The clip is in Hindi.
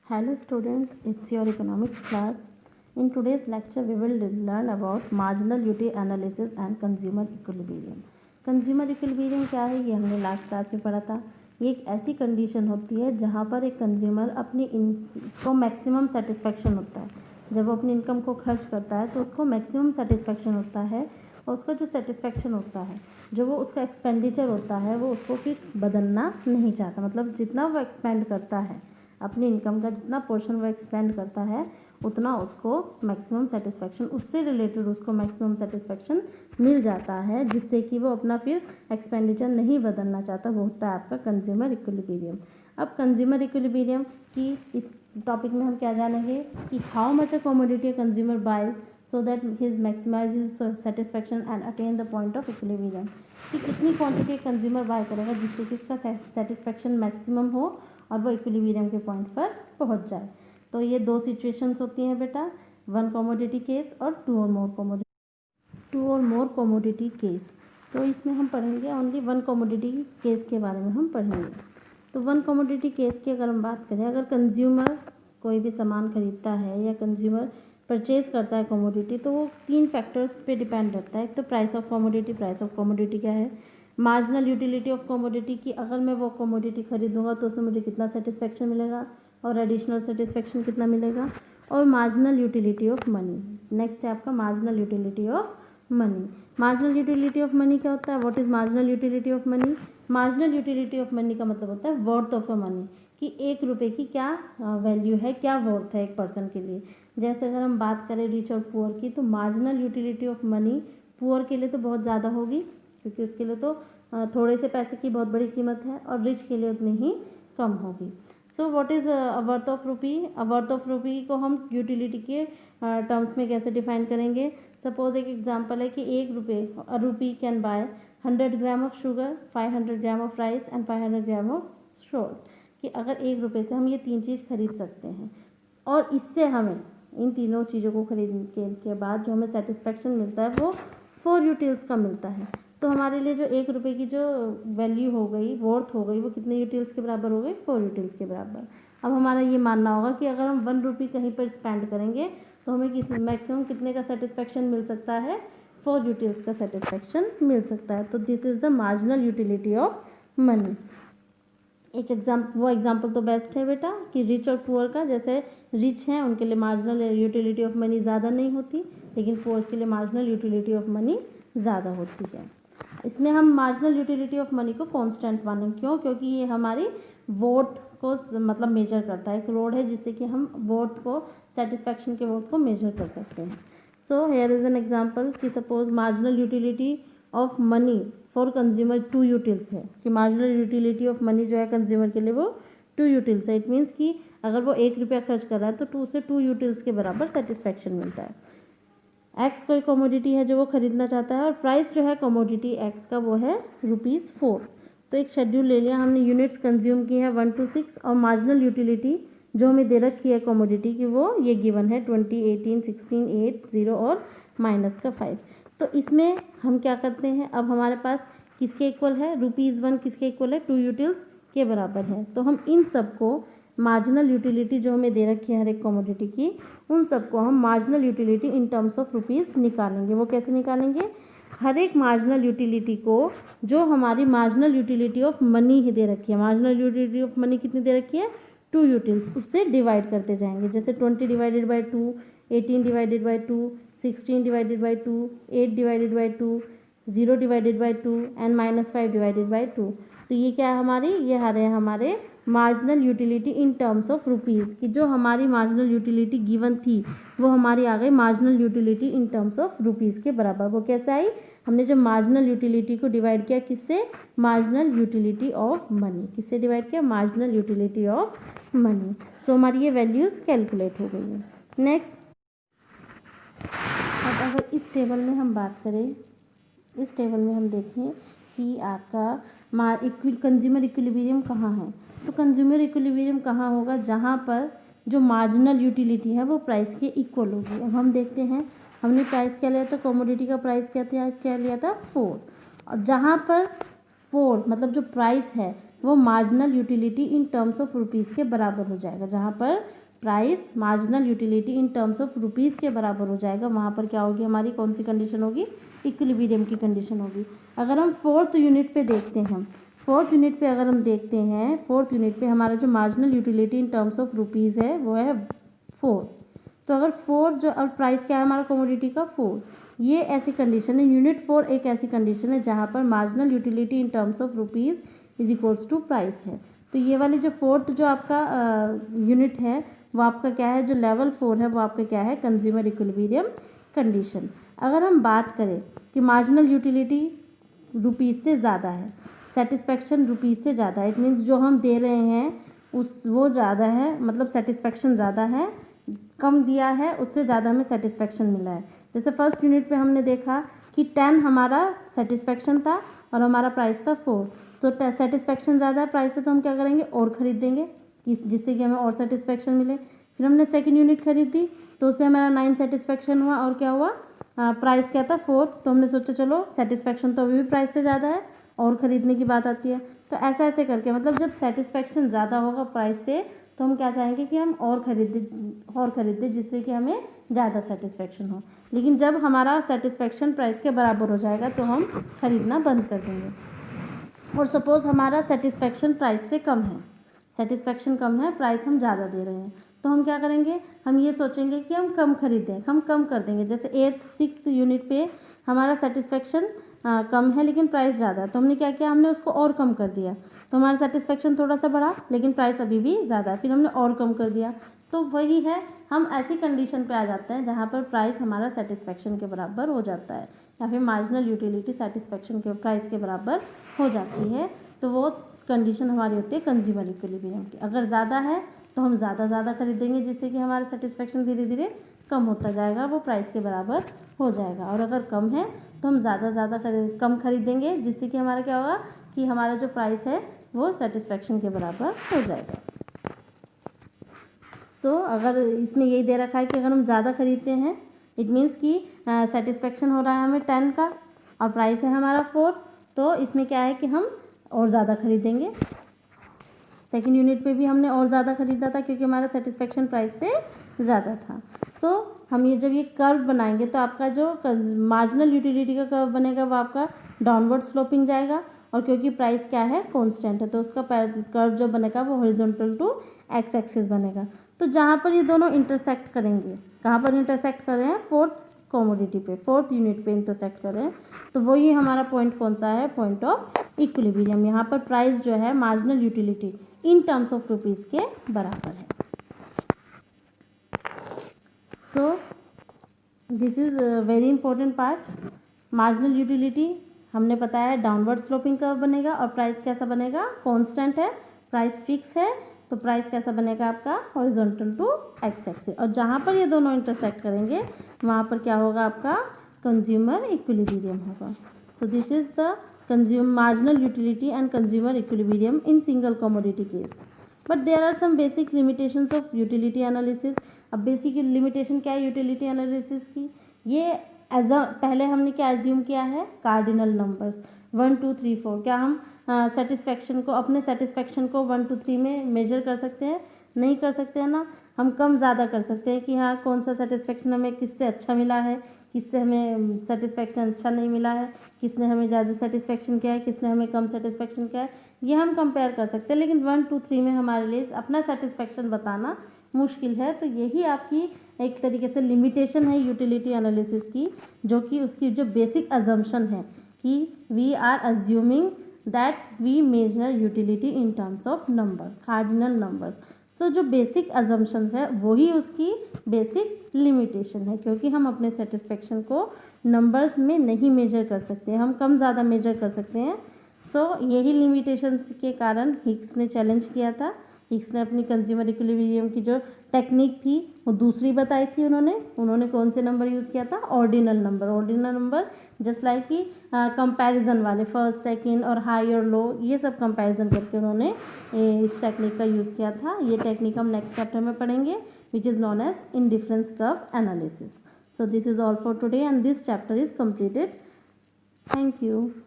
Hello students, it's your economics class. In today's lecture, we will learn about marginal utility analysis and consumer equilibrium. Consumer equilibrium क्या है, ये हमने लास्ट क्लास में पढ़ा था. ये एक ऐसी कंडीशन होती है जहाँ पर एक कंज्यूमर अपनी इनको मैक्सिमम सेटिस्फेक्शन होता है. जब वो अपनी इनकम को खर्च करता है तो उसको मैक्सिमम सेटिस्फेक्शन होता है, और उसका जो सेटिस्फेक्शन होता है, जो वो उसका एक्सपेंडिचर होता है, वो उसको फिर बदलना नहीं चाहता. मतलब जितना वो एक्सपेंड करता है, अपनी इनकम का जितना पोर्शन वो एक्सपेंड करता है, उतना उसको मैक्सिमम सेटिस्फेक्शन, उससे रिलेटेड उसको मैक्सिमम सेटिस्फेक्शन मिल जाता है, जिससे कि वो अपना फिर एक्सपेंडिचर नहीं बदलना चाहता. वो होता है आपका कंज्यूमर इक्विलिब्रियम. अब कंज्यूमर इक्विलिब्रियम की इस टॉपिक में हम क्या जानेंगे कि how much a commodity consumer buys so that his maximize his satisfaction and attain the point of equilibrium. कि कितनी क्वांटिटी कंज्यूमर बाय करेगा जिससे कि इसका सेटिस्फेक्शन मैक्सिमम हो और वो इक्विलिब्रियम के पॉइंट पर पहुंच जाए. तो ये दो सिचुएशंस होती हैं बेटा, वन कमोडिटी केस और टू और मोर कमोडिटी केस. तो इसमें हम पढ़ेंगे ओनली वन कमोडिटी केस के बारे में हम पढ़ेंगे. तो वन कमोडिटी केस की अगर हम बात करें, अगर कंज्यूमर कोई भी सामान खरीदता है या कंज्यूमर परचेज करता है कमोडिटी, तो वो 3 फैक्टर्स पे डिपेंड रहता है. एक तो price of commodity. Price of commodity क्या है? मार्जिनल यूटिलिटी ऑफ कमोडिटी की अगर मैं वो कमोडिटी खरीदूंगा तो उसमें मुझे कितना सेटिस्फेक्शन मिलेगा और एडिशनल सेटिस्फेक्शन कितना मिलेगा. और marginal utility of money. Next है आपका marginal utility of money. Marginal utility of money क्या होता है? What is marginal utility of money? Marginal utility of money का मतलब होता है वर्थ ऑफ अ मनी, कि 1 रुपये की क्या वैल्यू है, क्या वर्थ है एक पर्सन के लिए. जैसे अगर हम बात करें रिच और पुअर की, तो marginal utility of money poor के लिए तो बहुत ज़्यादा होगी, क्योंकि उसके लिए तो थोड़े से पैसे की बहुत बड़ी कीमत है, और रिच के लिए उतनी ही कम होगी. So what is worth of rupee? Worth of rupee को हम यूटिलिटी के टर्म्स में कैसे डिफाइन करेंगे? सपोज एक एग्जांपल है कि 1 रुपये rupee can buy 100 gram of sugar, 500 gram of rice and 500 gram of salt. कि अगर 1 रुपये से हम ये 3 चीज़ खरीद सकते हैं, और इससे हमें इन तीनों चीज़ों को खरीदने के बाद जो हमें सेटिस्फेक्शन मिलता है वो 4 यूटिल्स का मिलता है. तो हमारे लिए जो 1 रुपये की जो वैल्यू हो गई, वर्थ हो गई, वो कितने यूटिल्स के बराबर हो गई? 4 यूटिल्स के बराबर. अब हमारा ये मानना होगा कि अगर हम 1 रुपये कहीं पर स्पेंड करेंगे तो हमें किस मैक्सिमम कितने का सेटिस्फेक्शन मिल सकता है? 4 यूटिल्स का सेटिस्फेक्शन मिल सकता है. तो this is the marginal utility of money. एक एग्जाम्पल तो बेस्ट है बेटा कि रिच और पुअर का. जैसे रिच हैं उनके लिए मार्जिनल यूटिलिटी ऑफ मनी ज़्यादा नहीं होती, लेकिन पुअर्स के लिए मार्जिनल यूटिलिटी ऑफ मनी ज़्यादा होती है. इसमें हम मार्जिनल यूटिलिटी ऑफ मनी को कांस्टेंट मानेंगे. क्यों? क्योंकि ये हमारी वर्थ को मतलब मेजर करता है. एक रोड है जिससे कि हम वर्थ को, सेटिस्फेक्शन के वर्थ को मेजर कर सकते हैं. So here is an example कि suppose marginal utility of money for consumer 2 utils है. कि मार्जिनल यूटिलिटी ऑफ मनी जो है कंज्यूमर के लिए वो 2 यूटिल्स है. इट मीन्स कि अगर वो 1 रुपया खर्च कर रहा है तो 2 से 2 यूटिल्स के बराबर सेटिस्फेक्शन मिलता है. एक्स कोई कमोडिटी है जो वो खरीदना चाहता है, और प्राइस जो है कमोडिटी एक्स का वो है ₹4. तो एक शेड्यूल ले लिया हमने, यूनिट्स कंज्यूम की है 1 to 6, और मार्जिनल यूटिलिटी जो हमें दे रखी है कमोडिटी की वो ये गिवन है 20, 18, 16, 8, 0 और -5. तो इसमें हम क्या करते हैं, अब हमारे पास किसके इक्वल है? ₹1 किसके इक्वल है? 2 यूटिल्स के बराबर है. तो हम इन सबको मार्जिनल यूटिलिटी जो हमें दे रखी है हर एक कमोडिटी की, उन सबको हम marginal utility in terms of rupees निकालेंगे. वो कैसे निकालेंगे? हर एक मार्जिनल यूटिलिटी को जो हमारी मार्जिनल यूटिलिटी ऑफ मनी ही दे रखी है, मार्जिनल यूटिलिटी ऑफ मनी कितनी दे रखी है? 2 यूटिल्स, उससे डिवाइड करते जाएंगे. जैसे 20 divided by 2, 18 divided by 2, 16 divided by 2, 8 divided by 2, 0 divided by 2 and -5 divided by 2. तो ये क्या है हमारी? ये हमारे marginal utility in terms of rupees की. जो हमारी मार्जिनल यूटिलिटी गिवन थी वो हमारी आ गई marginal utility in terms of rupees के बराबर. वो कैसे आई? हमने जब मार्जिनल यूटिलिटी को डिवाइड किया किससे? Marginal utility of money. किससे डिवाइड किया? Marginal utility of money. So हमारी ये वैल्यूज़ कैलकुलेट हो गई है. नेक्स्ट, अब अगर इस टेबल में हम बात करें, इस टेबल में हम देखें कि आपका कंज्यूमर इक्विलिब्रियम कहाँ है. तो कंज्यूमर इक्विलिब्रियम कहाँ होगा? जहाँ पर जो मार्जिनल यूटिलिटी है वो प्राइस के इक्वल होगी. अब हम देखते हैं, हमने प्राइस क्या लिया था? कमोडिटी का प्राइस क्या लिया था? 4. और जहाँ पर 4 मतलब जो प्राइस है वो marginal utility in terms of rupees के बराबर हो जाएगा। जहाँ पर price marginal utility in terms of rupees के बराबर हो जाएगा, वहाँ पर क्या होगी हमारी कौन सी कंडीशन होगी, इक्विलिब्रियम की कंडीशन होगी। अगर हम फोर्थ यूनिट पे देखते हैं, फोर्थ यूनिट पे अगर हम देखते हैं, फोर्थ यूनिट पे हमारा जो marginal utility in terms of rupees है वो है 4। तो अगर 4 जो और प्राइस क्या है हमारा कमोडिटी का 4, ये ऐसी कंडीशन है, यूनिट 4 एक ऐसी कंडीशन है जहाँ पर marginal utility in terms of rupees is equals to price है। तो ये वाली जो फोर्थ जो आपका यूनिट है वो आपका क्या है, जो लेवल 4 है वो आपका क्या है, कंज्यूमर इक्विलिब्रियम कंडीशन। अगर हम बात करें कि मार्जिनल यूटिलिटी रुपीज़ से ज़्यादा है, सेटिस्फेक्शन रुपीज़ से ज़्यादा है, इट मीन्स जो हम दे रहे हैं उस वो ज़्यादा है, मतलब सेटिस्फेक्शन ज़्यादा है, कम दिया है उससे ज़्यादा हमें सेटिस्फेक्शन मिला है। जैसे फर्स्ट यूनिट पे हमने देखा कि 10 हमारा सेटिस्फेक्शन था और हमारा प्राइस था 4, तो सेटिस्फेक्शन ज़्यादा है प्राइस से, तो हम क्या करेंगे और ख़रीद देंगे जिससे कि हमें और सेटिस्फेक्शन मिले। फिर हमने सेकंड यूनिट खरीदी तो उससे हमारा 9 सेटिस्फेक्शन हुआ और क्या हुआ, प्राइस क्या था 4, तो हमने सोचा चलो सेटिस्फेक्शन तो अभी भी प्राइस से ज़्यादा है और ख़रीदने की बात आती है। तो ऐसे ऐसे करके मतलब जब सेटिस्फेक्शन ज़्यादा होगा प्राइस से तो हम क्या चाहेंगे कि हम और खरीदें जिससे कि हमें ज़्यादा सेटिस्फेक्शन हो। लेकिन जब हमारा सेटिस्फेक्शन प्राइस के बराबर हो जाएगा तो हम खरीदना बंद कर देंगे। और सपोज़ हमारा सेटिस्फेक्शन प्राइस से कम है, सेटिस्फेक्शन कम है, प्राइस हम ज़्यादा दे रहे हैं, तो हम क्या करेंगे, हम ये सोचेंगे कि हम कम खरीदें, हम कम कर देंगे। जैसे 6th यूनिट पे हमारा सेटिस्फेक्शन कम है लेकिन प्राइस ज़्यादा है, तो हमने क्या किया, हमने उसको और कम कर दिया, तो हमारा सेटिस्फेक्शन थोड़ा सा बढ़ा लेकिन प्राइस अभी भी ज़्यादा है, फिर हमने और कम कर दिया। तो वही है, हम ऐसी कंडीशन पे आ जाते हैं जहाँ पर प्राइस हमारा सेटिस्फेक्शन के बराबर हो जाता है या फिर मार्जिनल यूटिलिटी सेटिस्फेक्शन के प्राइस के बराबर हो जाती है। तो वो कंडीशन हमारी होती है कंज्यूमर इक्विलिब्रियम की। अगर ज़्यादा है तो हम ज़्यादा खरीदेंगे जिससे कि हमारा सेटिस्फेक्शन धीरे धीरे कम होता जाएगा, वो प्राइस के बराबर हो जाएगा। और अगर कम है तो हम कम खरीदेंगे जिससे कि हमारा क्या होगा कि हमारा जो प्राइस है वो सेटिस्फेक्शन के बराबर हो जाएगा। सो अगर इसमें यही दे रखा है कि अगर हम ज़्यादा खरीदते हैं इट मीन्स कि सेटिस्फेक्शन हो रहा है हमें 10 का और प्राइस है हमारा 4, तो इसमें क्या है कि हम और ज़्यादा खरीदेंगे। सेकंड यूनिट पे भी हमने और ज़्यादा खरीदा था क्योंकि हमारा सेटिस्फेक्शन प्राइस से ज़्यादा था। तो हम ये जब ये कर्व बनाएंगे तो आपका जो मार्जिनल यूटिलिटी का कर्व बनेगा वो आपका डाउनवर्ड स्लोपिंग जाएगा, और क्योंकि प्राइस क्या है कांस्टेंट है तो उसका कर्व जो बनेगा वो हॉरिजॉन्टल टू एक्स एक्सिस बनेगा। तो जहाँ पर ये दोनों इंटरसेक्ट करेंगे, कहाँ पर इंटरसेक्ट कर रहे हैं, फोर्थ कमोडिटी पे, फोर्थ यूनिट पे इंटरसेक्ट कर रहे हैं, तो वही हमारा पॉइंट कौन सा है, पॉइंट ऑफ इक्विलिब्रियम। यहाँ पर प्राइस जो है marginal utility in terms of rupees के बराबर है। सो this is very important part. Marginal utility हमने बताया डाउनवर्ड स्लोपिंग कर्व बनेगा और प्राइस कैसा बनेगा, कांस्टेंट है, प्राइस फिक्स है, तो प्राइस कैसा बनेगा आपका हॉरिजॉन्टल टू एक्स एक्सिस। और जहाँ पर ये दोनों इंटरसेक्ट करेंगे वहाँ पर क्या होगा, आपका कंज्यूमर इक्विलिब्रियम होगा। So this is the marginal utility and consumer equilibrium in single commodity case. But there are some basic limitations of utility analysis. अब बेसिक लिमिटेशन क्या है यूटिलिटी एनालिसिस की, ये पहले हमने क्या एज्यूम किया है, कार्डिनल नंबर्स 1 2 3 4। क्या हम सेटिस्फेक्शन को, अपने सेटिस्फेक्शन को 1 2 3 में मेजर कर सकते हैं, नहीं कर सकते हैं ना। हम कम ज़्यादा कर सकते हैं कि हाँ कौन सा सेटिस्फेक्शन हमें किससे अच्छा मिला है, किससे हमें सेटिस्फेक्शन अच्छा नहीं मिला है, किसने हमें ज़्यादा सेटिस्फेक्शन किया है, किसने हमें कम सेटिस्फेक्शन किया है, ये हम कंपेयर कर सकते हैं। लेकिन 1 2 3 में हमारे लिए अपना सेटिस्फेक्शन बताना मुश्किल है। तो यही आपकी एक तरीके से लिमिटेशन है यूटिलिटी एनालिसिस की, जो कि उसकी जो बेसिक अजम्पशन है कि we are assuming that we measure utility in terms of number, cardinal numbers. तो जो बेसिक अजम्पशन है वही उसकी बेसिक लिमिटेशन है, क्योंकि हम अपने सेटिस्फेक्शन को नंबर्स में नहीं मेजर कर सकते, हम कम ज़्यादा मेजर कर सकते हैं। सो यही लिमिटेशंस के कारण हिग्स ने चैलेंज किया था। हिग्स ने अपनी कंज्यूमर इक्विलिब्रियम की जो टेक्निक थी वो दूसरी बताई थी। उन्होंने कौन से नंबर यूज़ किया था, ordinal number. Ordinal number just like कि कंपैरिजन वाले, फर्स्ट सेकंड और हाई और लो, ये सब कंपैरिजन करके उन्होंने इस टेक्निक का यूज़ किया था। ये टेक्निक हम नेक्स्ट चैप्टर में पढ़ेंगे, which is known as indifference curve analysis. So this is all for today and this chapter is completed. Thank you.